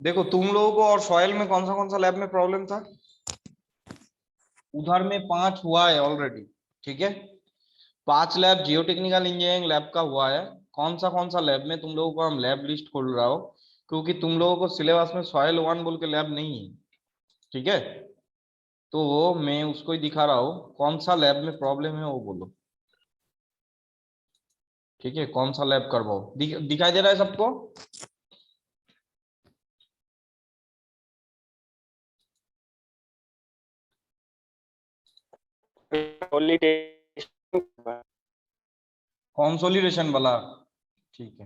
देखो तुम लोगों को और सॉइल में कौन सा लैब में प्रॉब्लम था? उधर में 5 हुआ है ऑलरेडी, ठीक है। 5 लैब जियो टेक्निकल इंजीनियरिंग लैब का हुआ है। कौन सा लैब में तुम लोगों को हम लैब लिस्ट खोल रहा हो, क्योंकि तुम लोगों को सिलेबस में सॉइल 1 बोल के लैब नहीं है, ठीक है। तो मैं उसको ही दिखा रहा हूँ, कौन सा लैब में प्रॉब्लम है वो बोलो, ठीक है। कौन सा लैब करवाओ, दिखाई दे रहा है सबको? कंसोलिडेशन वाला, ठीक है।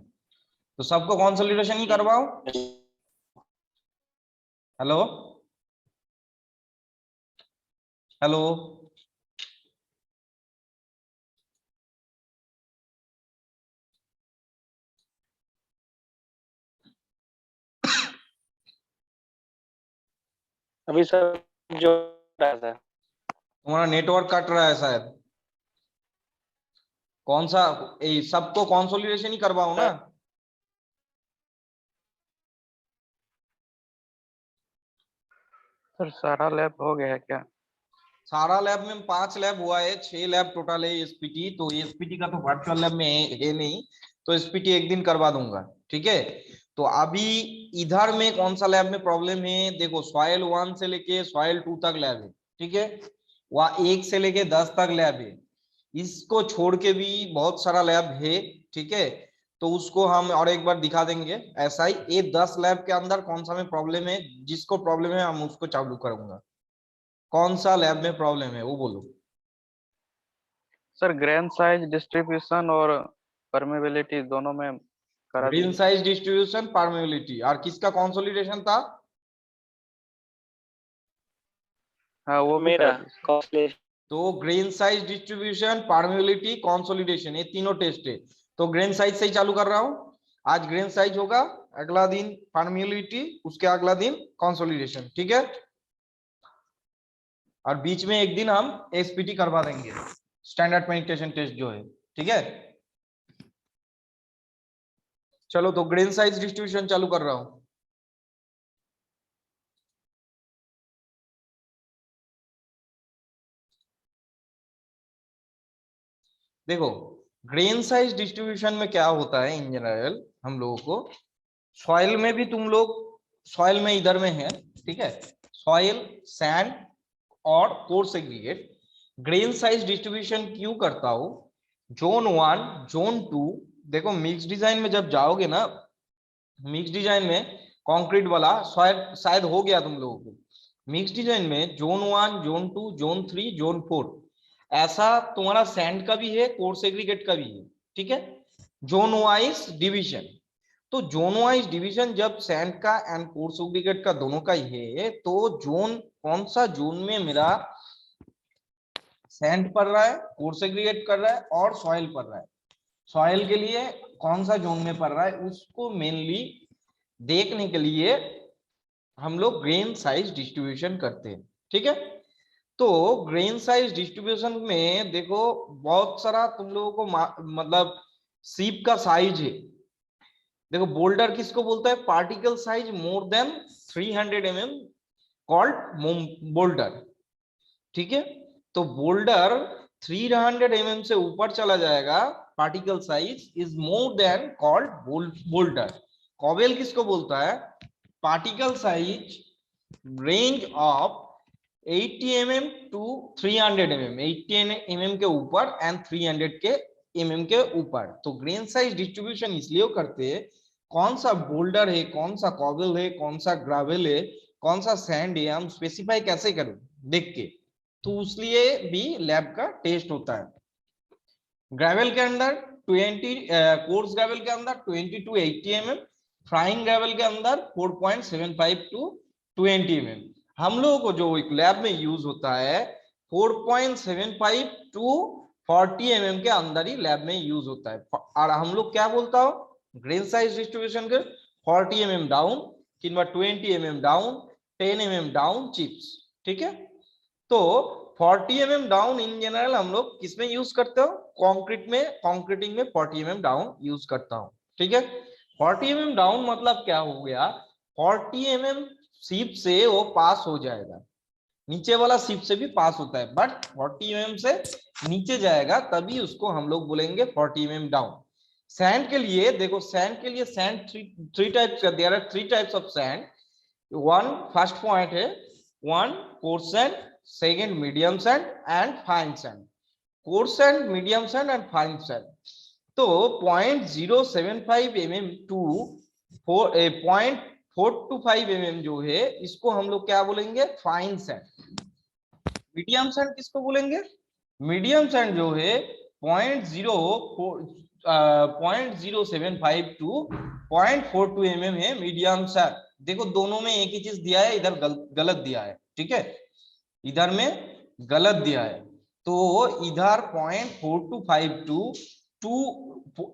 तो सबको कंसोलिडेशन ही करवाओ। हेलो हेलो, अभी सब जो रहा था तुम्हारा नेटवर्क कट रहा है शायद। कौन सा, सबको कंसोलिडेशन ही करवाओ ना। सर, सारा लैब हो गया है क्या? सारा लैब में 5 लैब हुआ है, 6 लैब टोटल है एसपीटी। तो एसपीटी का तो वर्चुअल लैब में है नहीं, तो एसपीटी एक दिन करवा दूंगा, ठीक है। तो अभी इधर में कौन सा लैब में प्रॉब्लम है, देखो सॉइल 1 से लेके सॉइल 2 तक लैब है, ठीक है। वह 1 से लेके 10 तक लैब है। इसको छोड़ के भी बहुत सारा लैब है, ठीक है। तो उसको हम और एक बार दिखा देंगे। ऐसा ही ये 10 लैब के अंदर कौन सा में प्रॉब्लम है, जिसको प्रॉब्लम है हम उसको चालू करूंगा। कौन सा लैब में प्रॉब्लम है वो बोलो। सर, ग्रेन साइज डिस्ट्रीब्यूशन और परमेबिलिटी दोनों में करा ग्रेन दीजिए। साइज डिस्ट्रीब्यूशन परमेबिलिटी, और किसका कंसोलिडेशन था? हाँ, वो भी करा मेरा दीजिए। कॉस्टली। तो grain size distribution, permeability, consolidation, ये तीनों टेस्ट है। तो ग्रेन साइज से ही चालू कर रहा हूं। आज ग्रेन साइज होगा, अगला दिन परमेबिलिटी, उसके अगला दिन कंसोलिडेशन, ठीक है। और बीच में एक दिन हम एसपीटी करवा देंगे, स्टैंडर्ड पेनिट्रेशन टेस्ट जो है, ठीक है। चलो तो ग्रेन साइज डिस्ट्रीब्यूशन चालू कर रहा हूं। देखो ग्रेन साइज डिस्ट्रीब्यूशन में क्या होता है इन जनरल, हम लोगों को सॉइल में भी, तुम लोग सॉइल में इधर में है, ठीक है। सॉइल, सैंड और coarse aggregate. Grain size distribution क्यों करता हूं? जोन 1, जोन 2, देखो मिक्स डिजाइन में जब जाओगे ना, मिक्स डिजाइन में कंक्रीट वाला शायद शायद हो गया तुम लोगों को। मिक्स डिजाइन में जोन 1, जोन 2, जोन 3, जोन 4, ऐसा तुम्हारा सैंड का भी है, कोर्स एग्रीगेट का भी है, ठीक है। जोन वाइज डिवीजन, तो जोन वाइज डिवीजन जब सैंड का एंड कोर्स एग्रीगेट का दोनों का ही है, तो जोन, कौन सा जोन में मेरा सैंड पड़ रहा है, कोर्स एग्रीगेट कर रहा है और सॉइल पड़ रहा है, सॉइल के लिए कौन सा जोन में पड़ रहा है, उसको मेनली देखने के लिए हम लोग ग्रेन साइज डिस्ट्रीब्यूशन करते हैं, ठीक है। तो ग्रेन साइज डिस्ट्रीब्यूशन में देखो बहुत सारा तुम लोगों को मतलब सीप का साइज है। देखो बोल्डर किसको बोलता है? Particle size more than 300 mm called boulder, ठीक है। तो बोल्डर 300 mm से ऊपर चला जाएगा, particle size is more than called boulder. Cobble किसको बोलता है? Particle size range of 80 mm to 300 mm, 80 mm के ऊपर एंड 300 के mm के ऊपर। तो ग्रेन साइज डिस्ट्रीब्यूशन इसलिए करते हैं, कौन सा बोल्डर है, कौन सा कॉबल है, कौन सा ग्रावेल है, कौन सा सैंड है, हम स्पेसिफाई कैसे करें देख के। तो उसलिए भी लैब का टेस्ट होता है। ग्रेवल के अंदर 20, कोर्स ग्रेवल के अंदर 20 टू 80 mm, फ्राइंग ग्रेवल के अंदर 4.75 टू 20 mm। हम लोगों को जो एक लैब में यूज होता है 4.75 टू 40 mm के अंदर ही लैब में यूज होता है। और हम लोग क्या बोलता हो ग्रेन साइज डिस्ट्रीब्यूशन के? 40 mm डाउन, किंवा 20 mm down, 10 mm down chips, ठीक है। तो 40 mm डाउन इन जनरल हम लोग किसमें यूज करते हो? कंक्रीट में, कंक्रीटिंग में 40 mm डाउन यूज करता हूं, ठीक है। 40 mm डाउन मतलब क्या हो गया? 40 mm सीप से वो पास हो जाएगा, नीचे वाला सीप से भी पास होता है, बट 40 mm से नीचे जाएगा तभी उसको हम लोग बोलेंगे 40 mm डाउन। सैंड के लिए देखो, सैंड के लिए सैंड थ्री टाइप्स का, there are 3 types of sand. One first point है, one coarse sand, second medium sand and fine sand. Coarse sand, medium sand and fine sand. तो 0.075 mm to 0.425 mm जो है इसको हम लोग क्या बोलेंगे, फाइन सैंड। मीडियम सैंड किसको बोलेंगे, मीडियम सैंड जो है 0.075 टू 0.42 mm है मीडियम सैंड। देखो दोनों में एक ही चीज दिया है, इधर गलत दिया है, ठीक है, इधर में गलत दिया है। तो इधर 0.425 टू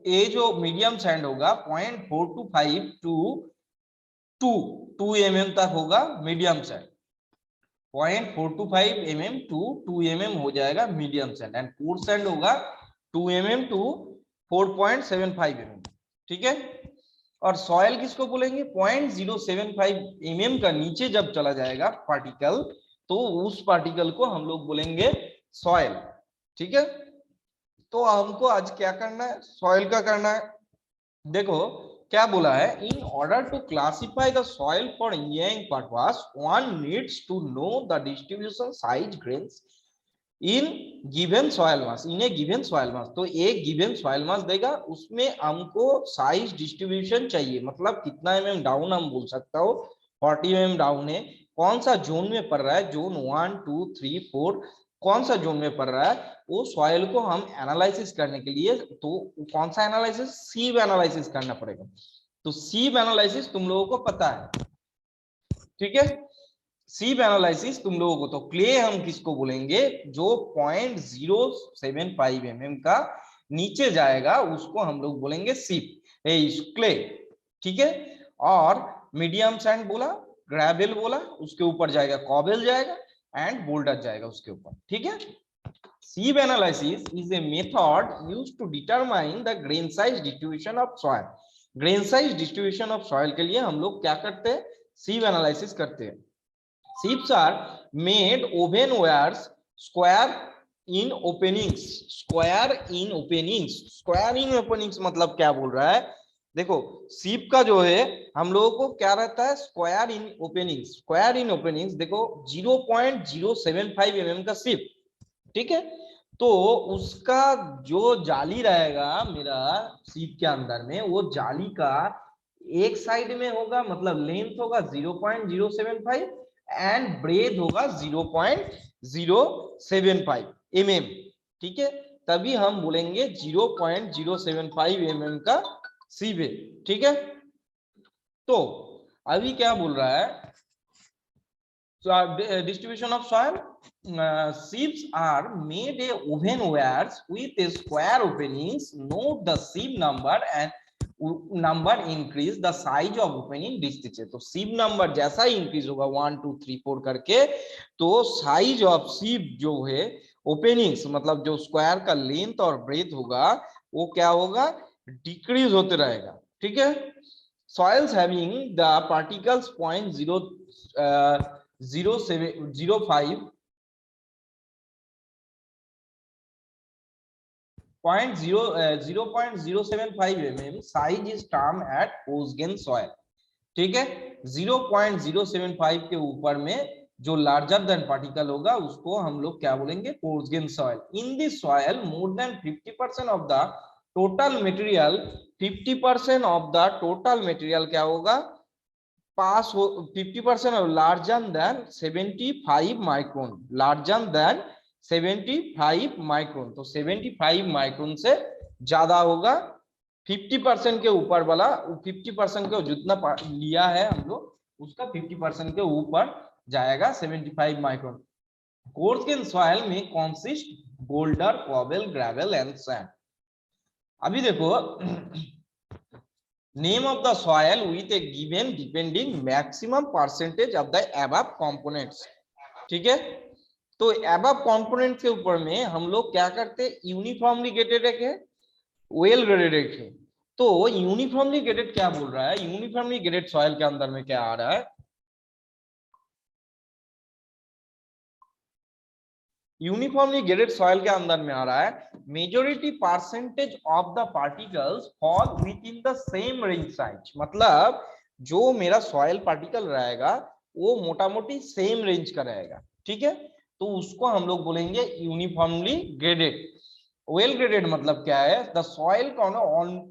ये जो मीडियम सैंड होगा 0.425 टू 2 mm तक होगा medium sand. 0.425 mm to 2 mm हो जाएगा medium sand, and coarse sand होगा 2 mm टू 4.75 mm, ठीक है। और सॉयल किसको बोलेंगे, 0.075 mm का नीचे जब चला जाएगा पार्टिकल तो उस पार्टिकल को हम लोग बोलेंगे सॉयल, ठीक है। तो हमको आज क्या करना है, सॉयल का करना है। देखो क्या बोला है, in order to classify the soil for engineering purpose one needs to know the distribution size grains in given soil mass, in a given soil mass. तो एक गिवन सॉइल मास देगा, उसमें हमको साइज डिस्ट्रीब्यूशन चाहिए, मतलब कितना mm डाउन हम बोल सकता हो, 40 mm डाउन है, कौन सा जोन में पड़ रहा है, जोन 1 2 3 4 कौन सा जोन में पड़ रहा है, वो सॉइल को हम एनालिसिस करने के लिए, तो कौन सा एनालिसिस, सीव एनालिसिस करना पड़ेगा। तो सीव एनालिसिस तुम लोगों को पता है, ठीक है, सीव एनालिसिस तुम लोगों को। तो क्ले हम किसको बोलेंगे, जो 0.075 mm का नीचे जाएगा उसको हम लोग बोलेंगे सीप, क्ले, ठीक है। और मीडियम सैंड बोला, ग्रेवल बोला, उसके ऊपर जाएगा कॉबल जाएगा एंड बोल्डर जाएगा उसके ऊपर, ठीक है। Sieve analysis is a method used to determine the grain size distribution of soil. Grain size distribution of soil के लिए हम लोग क्या करते हैं, sieve analysis करते हैं। Sieves are made ovenwares square in openings, square in openings, square in openings मतलब क्या बोल रहा है, देखो सीप का जो है हम लोगों को क्या रहता है, स्क्वायर इन ओपनिंग्स, स्क्वायर इन ओपनिंग्स। देखो 0.075 mm का सीप, ठीक है। तो उसका जो जाली रहेगा मेरा सीप के अंदर में, वो जाली का एक साइड में होगा, मतलब लेंथ होगा 0.075 एंड ब्रेथ होगा 0.075 mm, ठीक है। तभी हम बोलेंगे 0.075 mm का सीप है, ठीक है। तो अभी क्या बोल रहा है, distribution of soil, sieves are made a ovenwares with a square openings. Note the sieve number and number increase the size of opening distance है। तो सीव नंबर जैसा ही इंक्रीज होगा 1 2 3 4 करके, तो साइज ऑफ सीव जो है ओपनिंग्स, मतलब जो स्क्वायर का लेंथ और ब्रेथ होगा वो क्या होगा, डिक्रीज होते रहेगा, ठीक है। Soils having the particles 0.075 mm size is termed at Osgen soil, ठीक है। 0.075 के ऊपर में जो लार्जर देन पार्टिकल होगा उसको हम लोग क्या बोलेंगे, coarse grained soil. In this soil more than 50% of the total material, 50% of the total material क्या होगा, पास हो 50% और larger than 75 micron, larger than 75 micron. तो 75 माइक्रोन से ज्यादा होगा, 50% के ऊपर वाला, 50% का जितना लिया है हम लोग उसका 50% के ऊपर जाएगा 75 माइक्रोन। कोर्सगेन सॉइल में consist boulder, cobble, gravel and sand. अभी देखो name of the soil with a given depending maximum percentage of the above components, ठीक है। तो above components के ऊपर में हम लोग क्या करते हैं, यूनिफॉर्मली ग्रेडेड है, वेल ग्रेडेड है। तो यूनिफॉर्मली ग्रेडेड क्या बोल रहा है, यूनिफॉर्मली ग्रेडेड सॉइल के अंदर में क्या आ रहा है, यूनिफॉर्मली ग्रेडेड सॉइल के अंदर में आ रहा है majority percentage of the particles fall with in the same range size, मतलब जो मेरा सॉइल पार्टिकल रहेगा वो मोटा मोटी सेम रेंज का रहेगा, ठीक है, तो उसको हम लोग बोलेंगे यूनिफॉर्मली ग्रेडेड। वेल ग्रेडेड मतलब क्या है, the soil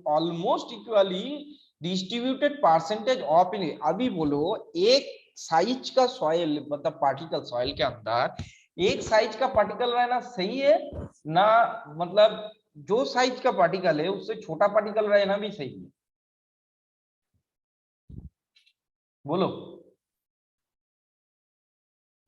almost equally distributed percentage of in, अभी बोलो एक साइज का सॉइल मतलब पार्टिकल सॉइल के अंदर एक साइज का पार्टिकल रहना सही है ना, मतलब जो साइज का पार्टिकल है उससे छोटा पार्टिकल रहना भी सही है, बोलो।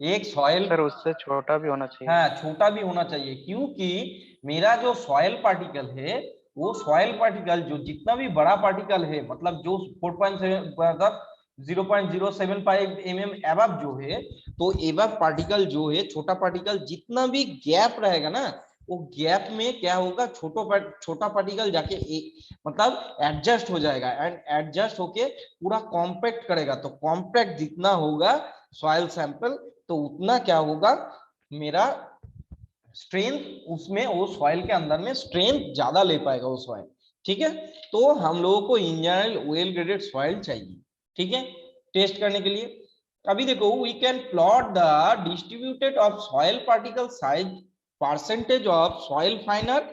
एक सॉइल, सर उससे छोटा भी होना चाहिए। हाँ छोटा भी होना चाहिए, क्योंकि मेरा जो सॉइल पार्टिकल है वो सॉइल पार्टिकल जो जितना भी बड़ा पार्टिकल है, मतलब जो 4.7 मतलब 0.075 mm एबव जो है, तो एबव पार्टिकल जो है छोटा पार्टिकल जितना भी गैप रहेगा ना, वो गैप में क्या होगा, छोटा पार्टिकल जाके मतलब एडजस्ट हो जाएगा एंड एडजस्ट होके पूरा कॉम्पैक्ट करेगा, तो कॉम्पैक्ट जितना होगा सॉइल सैंपल तो उतना क्या होगा मेरा स्ट्रेंथ, उसमें वो सॉइल के अंदर में स्ट्रेंथ ज्यादा ले पाएगा वो सॉइल, ठीक है। तो हम लोगों को in general well graded soil चाहिए, ठीक है, टेस्ट करने के लिए। अभी देखो we can plot the distributed of soil particle size percentage of soil finer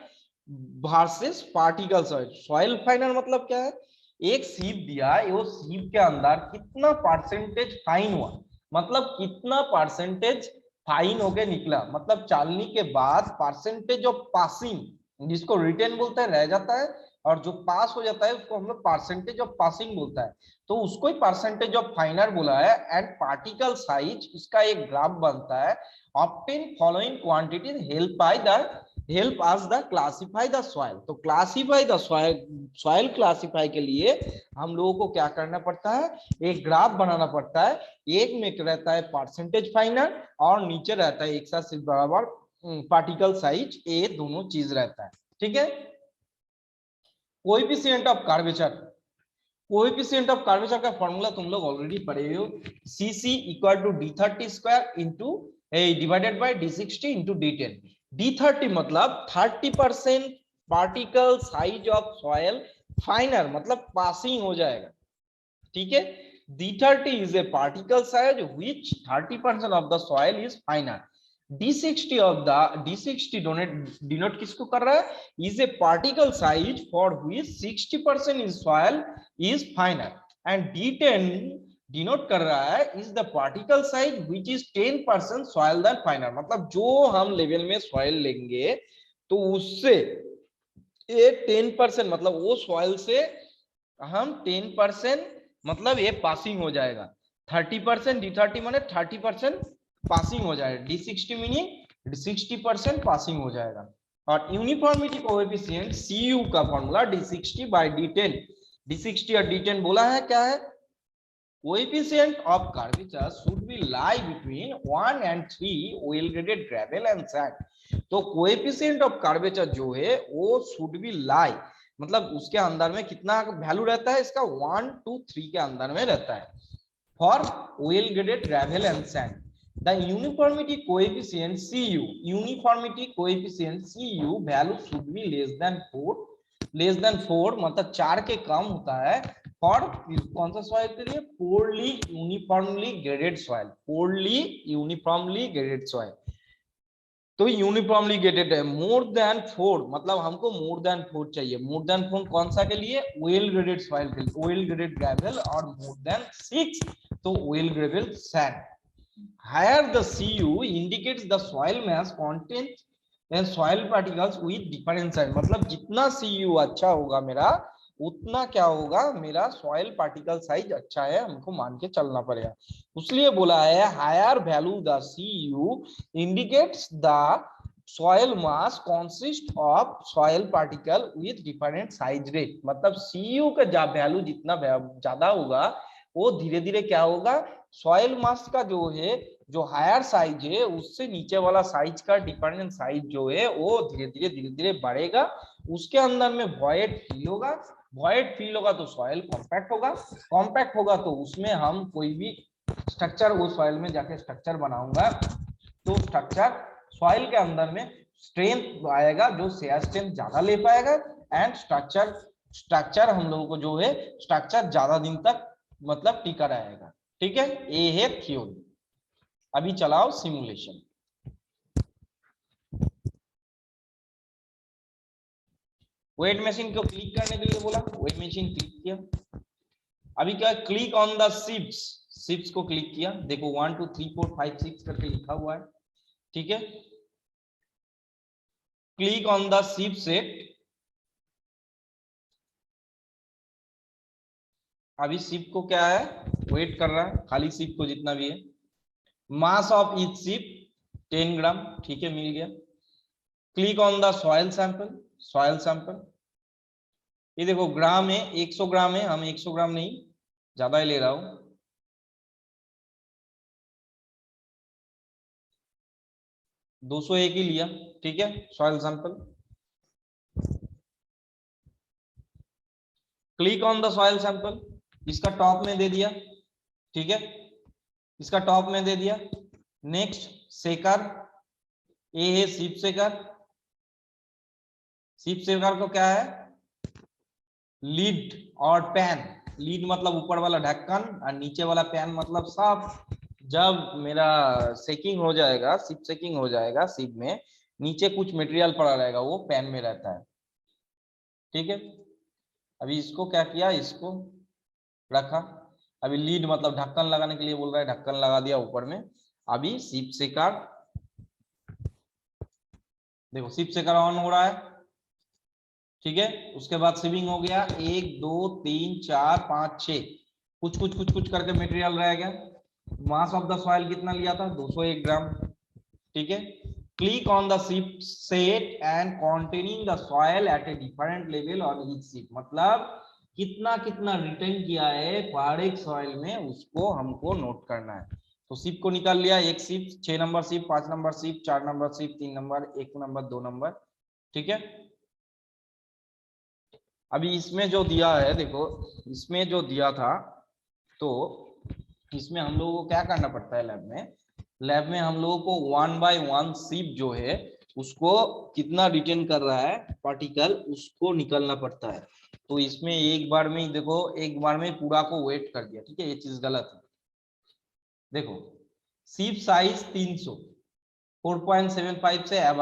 versus particle soil. Soil finer मतलब क्या है, एक सीप दिया, वो सीप के अंदर कितना परसेंटेज फाइन हुआ, मतलब कितना परसेंटेज फाइन होके निकला, मतलब चालनी के बाद परसेंटेज ऑफ पासिंग, जिसको रिटेन बोलते हैं रह जाता है, और जो पास हो जाता है उसको हम लोग परसेंटेज ऑफ पासिंग बोलता है, तो उसको ही परसेंटेज ऑफ फाइनर बोला है। एंड पार्टिकल साइज इसका एक ग्राफ बनता है, obtain following quantities help us the classify the soil. तो classify the soil, soil classify के लिए हम लोगों को क्या करना पड़ता है, एक ग्राफ बनाना पड़ता है, एक में रहता है परसेंटेज फाइनर और नीचे रहता है एक साथ सिर्फ बराबर पार्टिकल साइज, ये दोनों चीज रहता है, ठीक है। Coefficient of curvature, coefficient of curvature का फॉर्मूला तुम लोग ऑलरेडी पढ़े हो, cc equal to d30 square into divided by d60 into d10। d30 मतलब 30% particle size of soil finer, मतलब पासिंग हो जाएगा, ठीक है। d30 is a particle size which 30% of the soil is finer. d60 of the d60 denote किसको कर रहा है, is a particle size for which 60% is soil is finer, and d10 denote कर रहा है is the particle size which is 10% soil than finer, मतलब जो हम लेवल में सॉइल लेंगे तो उससे ये 10% मतलब वो सॉइल से हम 10% मतलब ये पासिंग हो जाएगा, 30% d30 माने 30% पासिंग हो जाएगा, d60 मीनिंग 60% पासिंग हो जाएगा। और यूनिफॉर्मिटी कोएफिशिएंट cu का formula d60 by d10, d60 और d10 बोला है क्या है, coefficient of curvature should be lie between 1 and 3 well graded gravel and sand। तो coefficient of curvature जो है वो should be lie, मतलब उसके अंदर में कितना वैल्यू रहता है इसका, 1 to 3 के अंदर में रहता है for well graded gravel and sand। The uniformity coefficient cu, uniformity coefficient cu value should be less than 4 मतलब 4 के कम होता है, और कौन सा सॉइल के लिए, poorly uniformly graded soil, poorly uniformly graded soil. तो यूनिफॉर्मली ग्रेडेड है, मोर देन 4 मतलब हमको मोर देन 4 चाहिए, मोर देन 4 कौन सा के लिए, वेल ग्रेडेड सॉइल के लिए, वेल ग्रेडेड ग्रेवल, और मोर देन 6 तो well gravel sand. Higher the cu indicates the soil mass content and soil particles with different size, मतलब जितना cu अच्छा होगा मेरा उतना क्या होगा मेरा सॉइल पार्टिकल साइज अच्छा है, हमको मान के चलना पड़ेगा, इसलिए बोला है higher value the cu indicates the soil mass consist of soil particle with different size rate, मतलब cu का वैल्यू जितना ज्यादा होगा वो धीरे धीरे क्या होगा, सॉइल मास का जो है जो हायर साइज है उससे नीचे वाला साइज का डिफरेंट साइज जो है वो धीरे धीरे बढ़ेगा, उसके अंदर में वॉइड फिल होगा, वॉइड फील्ड होगा तो सॉइल कॉम्पैक्ट होगा, कॉम्पैक्ट होगा तो उसमें हम कोई भी स्ट्रक्चर, उस सॉइल में जाके स्ट्रक्चर बनाऊंगा तो स्ट्रक्चर सॉइल के अंदर में स्ट्रेंथ आएगा, जो शेयर स्ट्रेंथ ज्यादा ले पाएगा एंड स्ट्रक्चर हम लोगों को जो है स्ट्रक्चर ज्यादा दिन तक मतलब टिका रहेगा। ठीक है, ये है थ्योरी। अभी चलाओ सिमुलेशन। वेट मशीन को क्लिक करने के लिए बोला, वेट मशीन क्लिक किया। अभी क्या, click on the ships, ships को क्लिक किया। देखो 1 2 3 4 5 6 करके लिखा हुआ है। ठीक है, click on the ship set. अभी शिप को क्या है, वेट कर रहा है, खाली शिप को जितना भी है। मास ऑफ ईच शिप 10 ग्राम। ठीक है, मिल गया। Click on the soil sample, soil sample. ये देखो ग्राम है, 100 ग्राम है, हम 100 ग्राम नहीं, ज्यादा ही ले रहा हूं। दो 201 ही लिया। ठीक है, soil sample. Click on the soil sample, इसका टॉप में दे दिया। ठीक है, इसका टॉप में दे दिया। नेक्स्ट सेकर, ये है सीप सेकर। सीप सेकर को क्या है, लीड और पैन। लीड मतलब ऊपर वाला ढक्कन और नीचे वाला पैन मतलब साफ। जब मेरा सेकिंग हो जाएगा, सिप सेकिंग हो जाएगा, सिप में नीचे कुछ मटेरियल पड़ा रहेगा, वो पैन में रहता है। ठीक है, अभी इसको क्या किया, इसको रखा। अभी लीड मतलब ढक्कन लगाने के लिए बोल रहा है, ढक्कन लगा दिया ऊपर में। अभी सिप सेकर, देखो सिप सेकर ऑन हो रहा है। ठीक है, उसके बाद सिविंग हो गया, 1 2 3 4 5 6, कुछ कुछ कुछ कुछ करके मटेरियल रह गया। मास ऑफ द सॉइल कितना लिया था, 201 ग्राम। ठीक है, click on the ship set and containing the soil eight a different level on each ship, मतलब कितना कितना रिटेन किया है पर एक सॉइल में, उसको हमको नोट करना है। तो शिप को निकाल लिया, एक ship, 6 number ship, 5 number ship, 4 number ship, 3 number, 1 number, 2 number. ठीक है, अभी इसमें जो दिया है, देखो इसमें जो दिया था, तो इसमें हम लोगों को क्या करना पड़ता है, लैब में हम लोगों को 1 बाय 1 शिप जो है उसको कितना रिटेन कर रहा है पार्टिकल, उसको निकलना पड़ता है। तो इसमें एक बार में देखो, एक बार में पूरा को वेट कर दिया। ठीक है, ये चीज गलत है। देखो शिप साइज 300, 4.75 से अब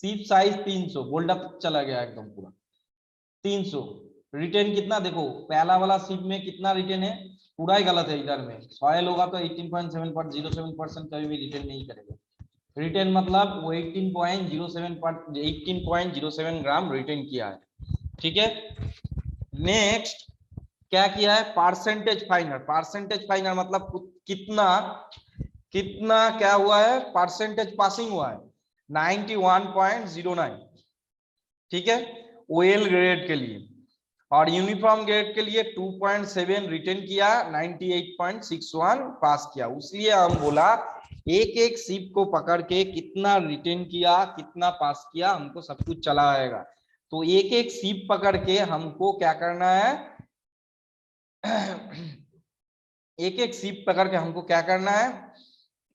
शिप साइज 300, बोल्ड अप चला गया एकदम पूरा 300। रिटेन कितना, देखो पहला वाला शिप में कितना रिटेन है, पूरा ही गलत है। इधर में सॉइल होगा तो 18.07% कभी भी रिटेन नहीं करेगा। रिटेन मतलब वो 18.07 ग्राम रिटेन किया है। ठीक है, नेक्स्ट क्या किया है, परसेंटेज फाइनर। परसेंटेज फाइनर मतलब कितना कितना क्या हुआ है, परसेंटेज पासिंग हुआ है 91.09। ठीक है, ओएल ग्रेड के लिए, और यूनिफॉर्म ग्रेड के लिए 2.7 रिटेन किया, 98.61 पास किया। इसलिए हम बोला एक एक शिप को पकड़ के कितना रिटेन किया, कितना पास किया, हमको सब कुछ चला आएगा। तो एक एक शिप पकड़ के हमको क्या करना है, एक एक शिप पकड़ के हमको क्या करना है,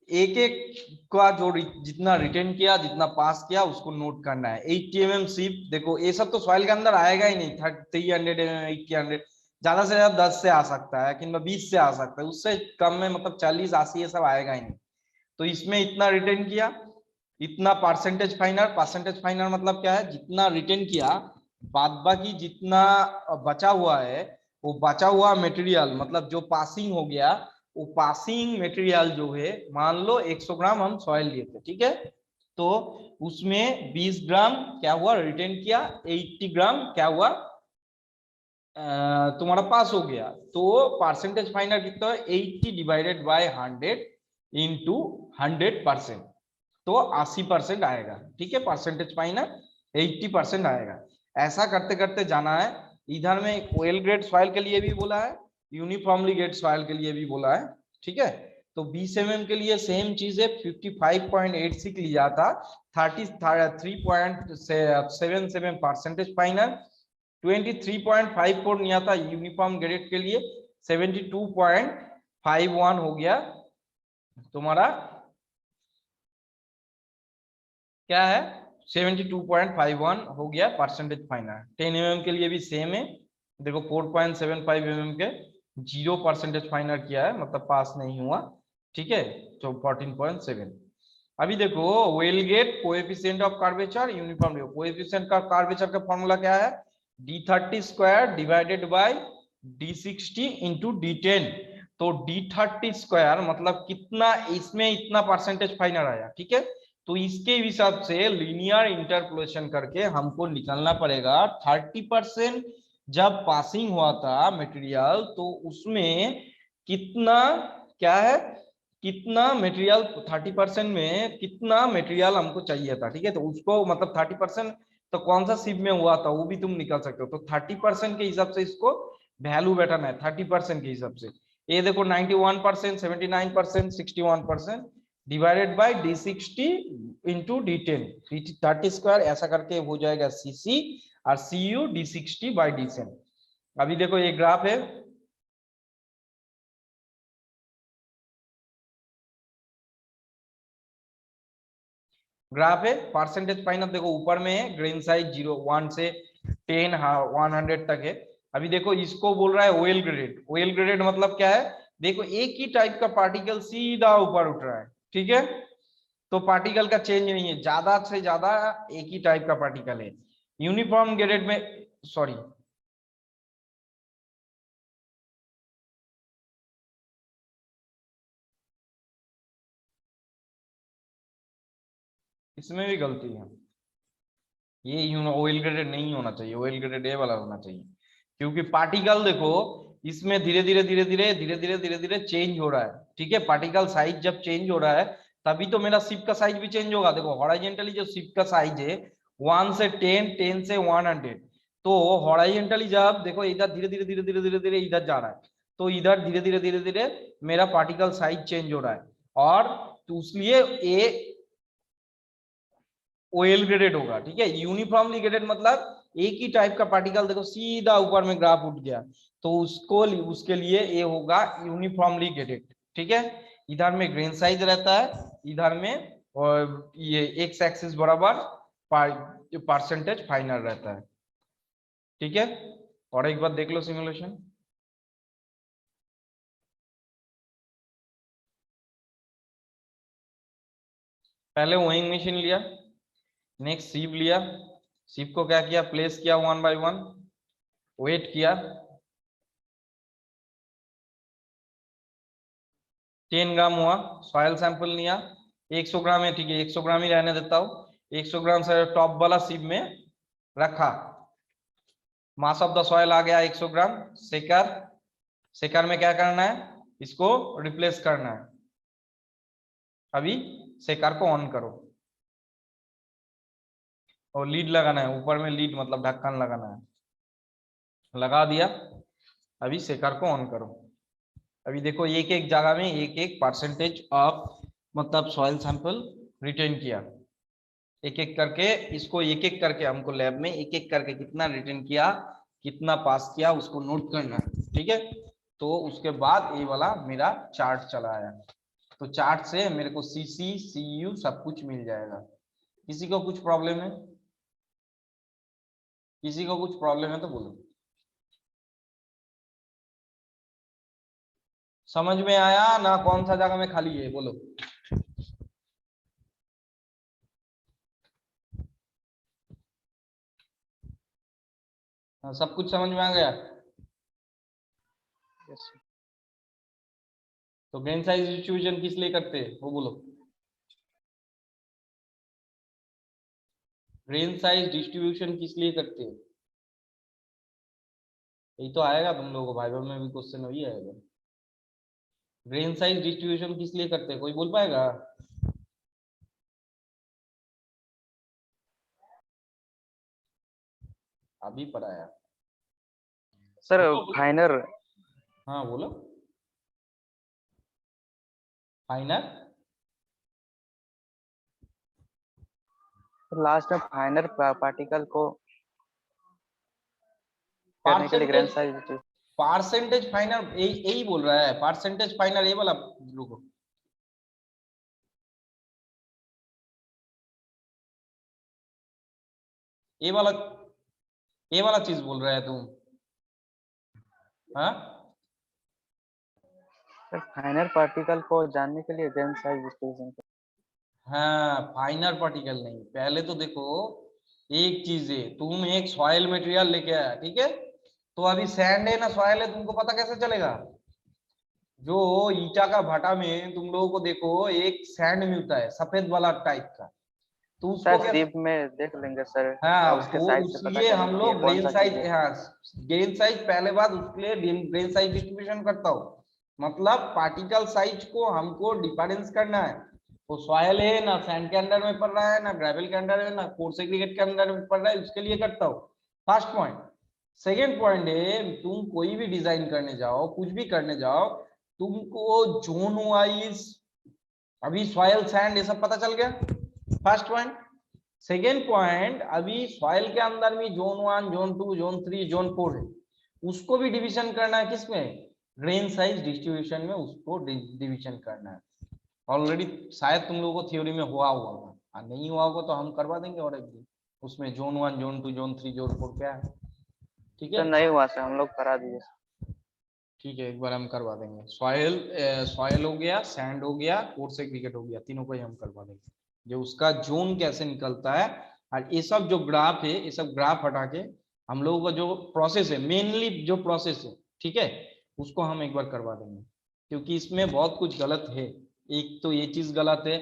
एक एक का जो जितना रिटेन किया, जितना पास किया, उसको नोट करना है। 80 mm शिप, देखो ये सब तो सॉइल के अंदर आएगा ही नहीं। 300 mm, 80 ज्यादा से ज्यादा 10 से आ सकता है, कि 20 से आ सकता है, उससे कम में मतलब 40 80 ये सब आएगा ही नहीं। तो इसमें इतना रिटेन किया, इतना परसेंटेज फाइनर। परसेंटेज फाइनर मतलब क्या है, जितना रिटेन किया बाद बाकी जितना बचा हुआ है, वो बचा हुआ मटेरियल मतलब जो पासिंग हो गया, वो पासिंग मटेरियल जो है, मान लो 100 ग्राम हम सॉइल लिए थे। ठीक है, तो उसमें 20 ग्राम क्या हुआ, रिटेन किया, 80 ग्राम क्या हुआ, तुम्हारा पास हो गया। तो परसेंटेज फाइनर कितना है, 80 डिवाइडेड बाय 100 इंटू 100%, तो 80% आएगा। ठीक है, परसेंटेज फाइनर 80% आएगा। ऐसा करते करते जाना है। इधर में ओएल ग्रेड सॉइल के लिए भी बोला है, यूनिफॉर्मली ग्रेड सॉइल के लिए भी बोला है। ठीक है, तो 20 mm के लिए सेम चीज है, 55.86 लिया था, 33.77 परसेंटेज फाइनल, 23.54 लिया था यूनिफॉर्म ग्रेड के लिए, 72.51 हो गया तुम्हारा, क्या है 72.51 हो गया परसेंटेज फाइनल। 10 mm के लिए भी सेम है, देखो 4.75 mm के 0% फाइनल किया है, मतलब पास नहीं हुआ, ठीक है, तो 14.7। अभी देखो well graded coefficient of curvature uniform, coefficient का कर्वेचर का फॉर्मूला क्या है, d30 square divided by d60 into d10। तो d30 स्क्वायर मतलब कितना, इसमें इतना परसेंटेज फाइनल आया, ठीक है, तो इसके हिसाब से लीनियर इंटरपोलेशन करके हमको निकालना पड़ेगा 30% जब पासिंग हुआ था मटेरियल, तो उसमें कितना, क्या है, कितना मटेरियल 30% में कितना मटेरियल हमको चाहिए था, ठीक है, तो उसको मतलब 30% तो कौन सा शिप में हुआ था वो भी तुम निकाल सकते हो, तो 30% के हिसाब से इसको वैल्यू बैठाना है 30% के हिसाब से। ये देखो 91%, 79%, 61% divided by d60 into d10, 30 square ऐसा करके हो जाएगा cc और cu d60 बाय d10। अभी देखो ये ग्राफ है, ग्राफ है परसेंटेज फाइनल, देखो ऊपर में है ग्रेन साइज 0 1 से 10 100 तक है। अभी देखो इसको बोल रहा है ओएल ग्रेडेड, ओएल ग्रेडेड मतलब क्या है, देखो एक ही टाइप का पार्टिकल सीधा ऊपर उठ रहा है, ठीक है, तो पार्टिकल का चेंज नहीं है, ज्यादा से ज्यादा एक ही टाइप का पार्टिकल है। यूनिफॉर्म ग्रेडेड में, सॉरी इसमें भी गलती है, ये ऑयल ग्रेडेड नहीं होना चाहिए, ऑयल ग्रेडेड ए वाला होना चाहिए, क्योंकि पार्टिकल देखो इसमें धीरे धीरे धीरे धीरे धीरे धीरे धीरे धीरे चेंज हो रहा है, ठीक है, पार्टिकल साइज जब चेंज हो रहा है तभी तो मेरा शिप का साइज भी चेंज होगा। देखो हॉराइजेंटली जो शिप का साइज है 1 से 10, 10 से 100, तो हॉराइजेंटली जब देखो इधर धीरे धीरे धीरे धीरे धीरे धीरे इधर जा रहा है, तो इधर धीरे धीरे धीरे धीरे मेरा पार्टिकल साइज चेंज हो रहा है, और तो इसलिए ए ओएल ग्रेडेड होगा, ठीक है। यूनिफॉर्मली ग्रेडेड मतलब एक ही टाइप का पार्टिकल देखो सीधा ऊपर में ग्राफ उठ गया, तो उसको उसके लिए ये होगा यूनिफॉर्मली ग्रेडेड, ठीक है। इधर में ग्रेन साइज रहता है, इधर में और ये एक्स एक्सिस बराबर परसेंटेज फाइनल रहता है, ठीक है। और एक बार देख लो सिमुलेशन, पहले वोइंग मशीन लिया, नेक्स्ट सीप लिया, सीप को क्या किया, प्लेस किया 1 बाय 1, वेट किया 10 ग्राम हुआ, सॉइल सैंपल लिया 100 ग्राम है, ठीक है 100 ग्राम ही रहने देता हूँ, 100 ग्राम से टॉप वाला सिप में रखा, मास ऑफ द सॉइल आ गया 100 ग्राम, सेकर, सेकर में क्या करना है, इसको रिप्लेस करना है। अभी सेकर को ऑन करो और लीड लगाना है, ऊपर में लीड मतलब ढक्कन लगाना है, लगा दिया। अभी सेकर को ऑन करो, अभी देखो एक एक जगह में एक एक परसेंटेज ऑफ मतलब सॉइल सैंपल रिटेन किया, एक एक करके इसको, एक एक करके हमको लैब में एक एक करके कितना रिटर्न किया, कितना पास किया उसको नोट करना है, ठीक है। तो उसके बाद ये वाला मेरा चार्ट चला आया, तो चार्ट से मेरे को सीसी सीयू सब कुछ मिल जाएगा। किसी को कुछ प्रॉब्लम है, किसी को कुछ प्रॉब्लम है तो बोलो। समझ में आया ना, कौन सा जगह में खाली है बोलो। हाँ, सब कुछ समझ में आ गया। yes, तो ग्रेन साइज डिस्ट्रीब्यूशन किस लिए करते हैं वो बोलो, ग्रेन साइज डिस्ट्रीब्यूशन किस लिए करते हैं, यही तो आएगा तुम लोगों को भाई में भी क्वेश्चन वही आएगा, ग्रेन साइज डिस्ट्रीब्यूशन किस लिए करते हैं, कोई बोल पाएगा। अभी पढ़ाया सर बोलो बोलो। फाइनल, हाँ बोलो, फाइनल लास्ट में फाइनल पार्टिकल को करने के लिए ग्रेन साइज परसेंटेज फाइनल यही बोल रहा है, परसेंटेज फाइनल ये वाला। रुको, ये वाला चीज बोल रहा है तुम? हाँ, फाइनल पार्टिकल को जानने के लिए ग्रेन साइज डिस्ट्रीब्यूशन। हाँ फाइनर पार्टिकल नहीं, पहले तो देखो एक चीज है, तुम एक सॉइल मटेरियल लेके आया, ठीक है, तो अभी सैंड है ना सॉइल है, तुमको पता कैसे चलेगा? जो ईटा का भाटा में तुम लोगों को देखो एक सैंड मिलता है सफेद वाला टाइप का, तो उसको सर क्या, सिप में देख लेंगे सर, हाँ उसके तो साइज से पता उसलिए हम चलेगा कि ये लोग कौन ग्रेन सा साइज, चीज है। हाँ ग्रेन साइज पहले बात, उसके लिए ग्रेन साइज डिस्ट्रीब्यूशन करता हूँ, मतलब पार्टिकल साइज को हमको डिफरेंस करना है, तो सॉयल है ना सैंड के अंदर में पड़ रहा है, ना ग्रेवल के अंदर है, ना कोर्स एग्रीगेट के अंदर में पड़ रहा है, उसके लिए करता हूँ। First point. सेकेंड पॉइंट है, तुम कोई भी डिजाइन करने जाओ, कुछ भी करने जाओ, तुमको जोन वाइज अभी सॉयल सैंड ये सब पता चल गया, फर्स्ट पॉइंट। सेकेंड पॉइंट, अभी सॉइल के अंदर में जोन 1, जोन 2, जोन 3, जोन 4 है, उसको भी डिवीजन करना है, किसमें? ग्रेन साइज डिस्ट्रीब्यूशन में उसको डिवीजन करना है। ऑलरेडी शायद तुम लोगों को थ्योरी में हुआ होगा, नहीं हुआ होगा तो हम करवा देंगे और एक दिन उसमें जोन 1, जोन 2, जोन 3, जोन 4 क्या है, ठीक तो है? नहीं हुआ सर, हम लोग करा दिए। ठीक है, एक बार हम करवा देंगे। सॉयल हो गया, सैंड हो गया, कोर्स एग्रीगेट हो गया, तीनों को ही हम करवा देंगे, जो उसका जोन कैसे निकलता है। और ये सब जो ग्राफ है, ये सब ग्राफ हटा के हम लोगों का जो प्रोसेस है, मेनली जो प्रोसेस है, ठीक है, उसको हम एक बार करवा देंगे, क्योंकि इसमें बहुत कुछ गलत है। एक तो ये चीज गलत है,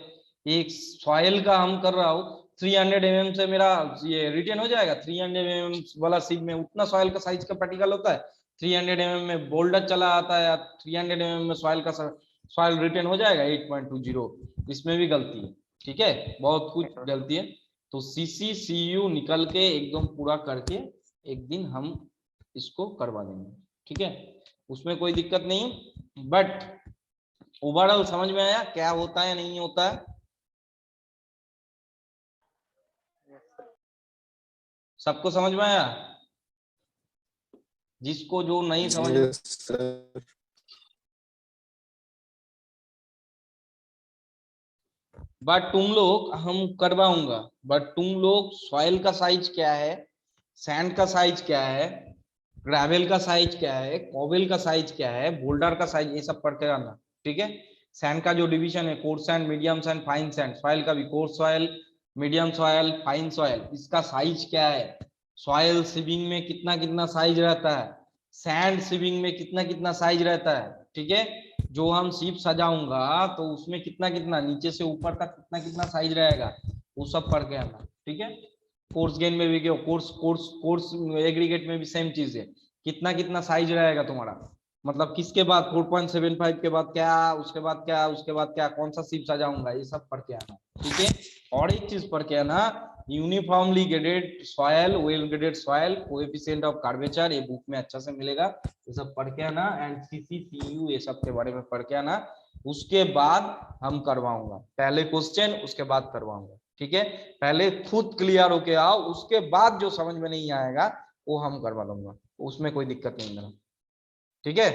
एक सॉयल का हम कर रहा हूँ 300 mm से मेरा ये रिटेन हो जाएगा, 300 mm वाला सीप में उतना सॉयल का साइज का पार्टिकल होता है, 300 mm में बोल्डर चला आता है, 300 mm में सॉइल का सॉइल रिटेन हो जाएगा 8.20, इसमें भी गलती है, ठीक है, बहुत कुछ गलती है। तो CCCU निकल के एकदम पूरा करके एक दिन हम इसको करवा देंगे, ठीक है, उसमें कोई दिक्कत नहीं। बट ओवरऑल समझ में आया क्या होता है नहीं होता है? सबको समझ में आया? जिसको जो नहीं समझ में, यस सर। बट तुम लोग हम करवाऊंगा, बट तुम लोग सॉइल का साइज क्या है, सैंड का साइज क्या है, ग्रेवल का साइज क्या है, कॉवेल का साइज क्या है, बोल्डर का साइज, ये सब पढ़ के रहना, ठीक है। सैंड का जो डिवीजन है, course sand, medium sand, fine sand, soil का भी course soil, medium soil, fine soil, इसका साइज क्या है, सॉइल सीविंग में कितना कितना साइज रहता है, सैंड सीविंग में कितना कितना साइज रहता है, ठीक है। जो हम सीप सजाऊंगा तो उसमें कितना कितना नीचे से ऊपर तक कितना कितना साइज रहेगा, वो सब पढ़ के आना, ठीक है। कोर्स गेन में भी कोर्स कोर्स कोर्स एग्रीगेट में भी सेम चीज है, कितना कितना साइज रहेगा तुम्हारा, मतलब किसके बाद 4.75 के बाद क्या, उसके बाद क्या, उसके बाद क्या, कौन सा सीप सजाऊंगा, ये सब पढ़ के आना, ठीक है। और एक चीज पढ़ के आना, uniformly graded soil, well graded soil, coefficient of curvature, ये बुक में अच्छा से मिलेगा, ये सब पढ़ के आना, एंड CCCU ये सब के बारे में पढ़ के आना। उसके बाद हम करवाऊंगा, पहले क्वेश्चन उसके बाद करवाऊंगा, ठीक है। पहले खुद क्लियर होके आओ, उसके बाद जो समझ में नहीं आएगा वो हम करवा दूंगा, उसमें कोई दिक्कत नहीं मेरा, ठीक है।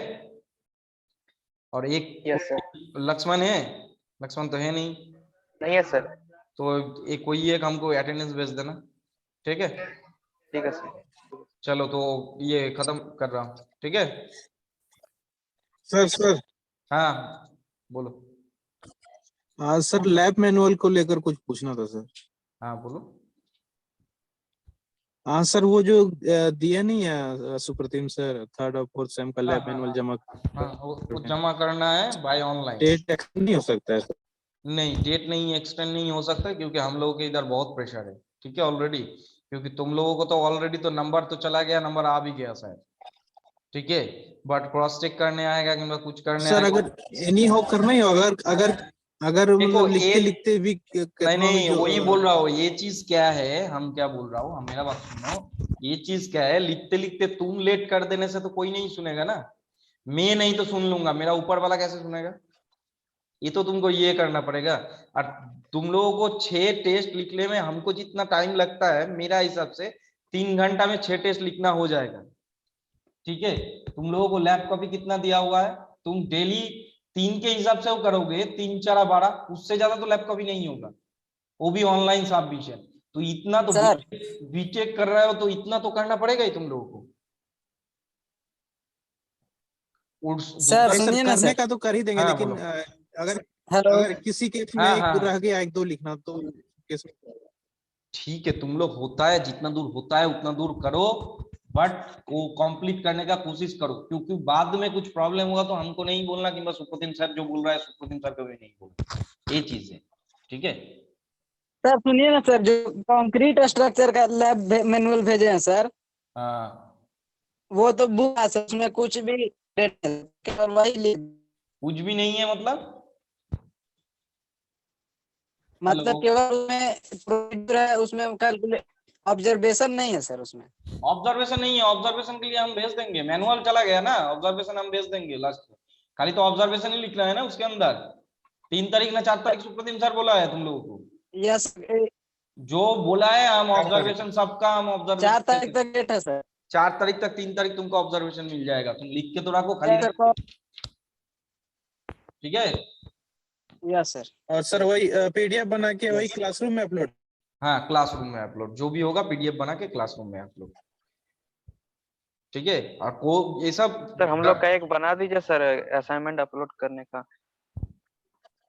और एक लक्ष्मण है, लक्ष्मण तो है नहीं, नहीं है सर। तो एक कोई एक हमको अटेंडेंस भेज देना, ठीक है। ठीक है सर। चलो तो ये खत्म कर रहा हूँ, ठीक है। सर सर हाँ बोलो। सर लैब मैनुअल को लेकर कुछ पूछना था सर। हाँ बोलो। हाँ सर, वो जो दिया नहीं है सुप्रतिम सर, 3rd और 4th सेम का हाँ लैब मैनुअल जमा हाँ वो जमा करना है बाय ऑनलाइन। डेट एक्सटेंड नहीं हो सकता है सर? नहीं, डेट नहीं एक्सटेंड नहीं हो सकता, क्योंकि हम लोगों के इधर बहुत प्रेशर है, ठीक है ऑलरेडी, क्योंकि तुम लोगों को तो ऑलरेडी तो नंबर तो चला गया, नंबर आ भी गया शायद, ठीक है, बट क्रॉस चेक करने आएगा कि मैं कुछ करने सर आएगा। अगर एनी हाउ करना ही हो, अगर अगर अगर देखो मतलब लिखते एक, लिखते भी नहीं कितना भी नहीं जो वही बोल रहा हूँ, ये चीज क्या है, हम क्या बोल रहा हूँ, हम मेरा बात सुनो, ये चीज क्या है, लिखते लिखते तुम लेट कर देने से तो कोई नहीं सुनेगा ना, मैं नहीं तो सुन लूंगा, मेरा ऊपर वाला कैसे सुनेगा, ये तो तुमको ये करना पड़ेगा। और तुम लोगों को 6 टेस्ट लिखने में हमको जितना टाइम लगता है, मेरा हिसाब से 3 घंटा में 6 टेस्ट लिखना हो जाएगा, ठीक है, तुम लोगों को लैब कॉपी कितना दिया हुआ है, तुम डेली 3 के हिसाब से वो करोगे, 3 4 12, उससे ज्यादा तो लैब कॉपी नहीं होगा, वो भी ऑनलाइन सबमिशन। तो इतना तो सर बीटेक कर रहे हो तो इतना तो करना पड़ेगा ही तुम लोगों को। सर नहीं सर, सुनिए ना करने सर। का तो कर ही देंगे, हाँ, लेकिन बोलो। अगर हेलो अगर किसी केस में हाँ एक हाँ रह गया, 1 2 लिखना, तो केस में ठीक है, तुम लोग होता है जितना दूर होता है उतना दूर करो, बट वो कंप्लीट करने का कोशिश करो, क्योंकि बाद में कुछ प्रॉब्लम होगा तो हमको नहीं बोलना कि बस सुप्रतिम सर जो बोल रहा है सुप्रतिम सर को भी नहीं बोलना, ये चीज है। ठीक है, सर सुनिए ना सर, जो कंक्रीट स्ट्रक्चर का लैब मैनुअल भेजे हैं सर, हाँ वो तो बुक है सर, उसमें कुछ भी केवल वही कुछ भी नहीं है मतलब हेलो, मतलब केवल उसमें प्रोसीजर है, उसमें कैलकुलेट ऑब्जर्वेशन नहीं है सर उसमें। ऑब्जर्वेशन नहीं है, ऑब्जर्वेशन के लिए हम भेज देंगे, मैनुअल चला गया ना, ऑब्जर्वेशन हम भेज देंगे लास्ट में, खाली तो ऑब्जर्वेशन ही लिखना है ना उसके अंदर। 3 तारीख ना 4 तारीख सुप्रतिम सर बोला है तुम लोगों को, यस, जो बोला है हम 4 तारीख ऑब्जर्वेशन सबका हम 4 ऑब्जर्वेशन तारीख तक डेट है सर। 4 तारीख तक, 3 तारीख तुमको ऑब्जर्वेशन मिल जाएगा, तुम लिख के तो रखो खाली। यस सर, ठीक है, यस सर। और सर वही पीडीएफ बना के वही क्लासरूम में अपलोड। हाँ क्लासरूम में अपलोड, जो भी होगा पीडीएफ बना के क्लासरूम में अपलोड। ठीक है, और को ये सब सर हम लोग का एक बना दीजिए सर, असाइनमेंट अपलोड करने का।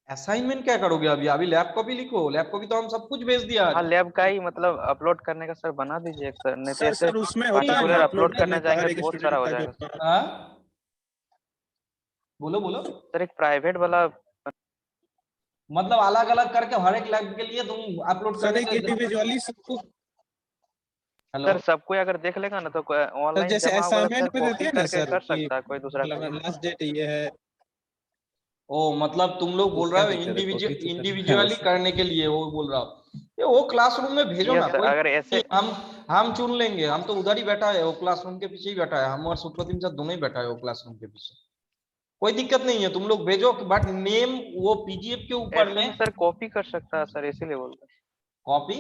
असाइनमेंट क्या करोगे अभी, अभी लैब कॉपी लिखो, लैब कॉपी तो हम सब कुछ भेज दिया हाँ आज। लैब का ही मतलब अपलोड करने का सर बना दीजिए एक सर, नहीं तो सर ऐसे सर उसमें होता है पर्टिकुलर ना अपलोड अपलोड करने करने का, जाएंगे हर तो एक बहुत सारा स्टूडेंट हो का जो जाएगा। हाँ बोलो बोलो, सर एक प्राइवेट वाला, मतलब अलग अलग करके हर एक लैब के लिए तुम अपलोड सर करने एक के। इंडिविजुअली सबको। हेलो, सर सबको अगर देख लेगा ना तो सर ऑनलाइन जैसे जमा होगा तो सर असाइनमेंट में देते कॉपी हैं ना करके सर कर कि सकता है कोई दूसरा मतलब कोई। लास्ट डेट ये है, ओ मतलब तुम लोग तो बोल क्या रहे हो दिक्कत है, कॉपी तो करना है इंडिविजुअली बस। करने के लिए, वो बोल रहा हूँ ये वो क्लासरूम में भेजो ना, यस सर, कोई अगर ऐसे हम चुन लेंगे, हम तो उधर ही बैठा है, वो क्लासरूम के पीछे ही बैठा है, हम और सुप्रतिम सर दोनों ही बैठा है वो क्लासरूम के पीछे, कोई दिक्कत नहीं है, तुम लोग भेजो, बट नेम वो पीडीएफ के ऊपर ऐसे में में सर कॉपी कर सकता है सर, इसीलिए बोल रहे हैं। कॉपी,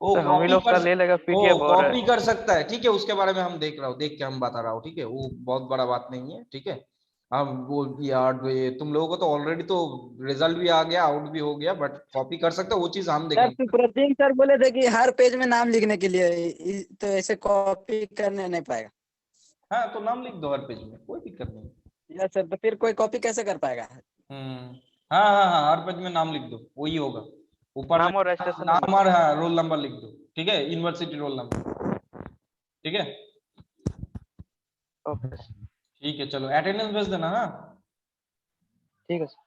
ओ सर हम ही कॉपी लोग कर, का ले लेगा ओ पीडीएफ और कॉपी कर सकता है, ठीक है, उसके बारे में हम देख रहा हूँ, देख के हम बता रहा हूँ, ठीक है, वो बहुत बड़ा बात नहीं है, ठीक है। हम वो यार ये तुम लोगों को तो ऑलरेडी तो रिजल्ट भी आ गया, आउट भी हो गया, बट कॉपी कर सकते हो, वो चीज हम सर देखेंगे। सुप्रतीक सर बोले थे कि हर पेज में नाम लिखने के लिए, तो ऐसे कॉपी करने नहीं पाएगा। हाँ तो नाम लिख दो हर पेज में, कोई दिक्कत नहीं। यस सर, तो फिर कोई कॉपी कैसे कर पाएगा। हाँ हाँ हाँ, हर पेज में नाम लिख दो, वही होगा, ऊपर में नाम और रजिस्ट्रेशन नाम नंबर। और हाँ रोल नंबर लिख दो, ठीक है, यूनिवर्सिटी रोल नंबर, ठीक है। ओके ठीक है चलो, अटेंडेंस भेज देना, हाँ। ठीक है सर।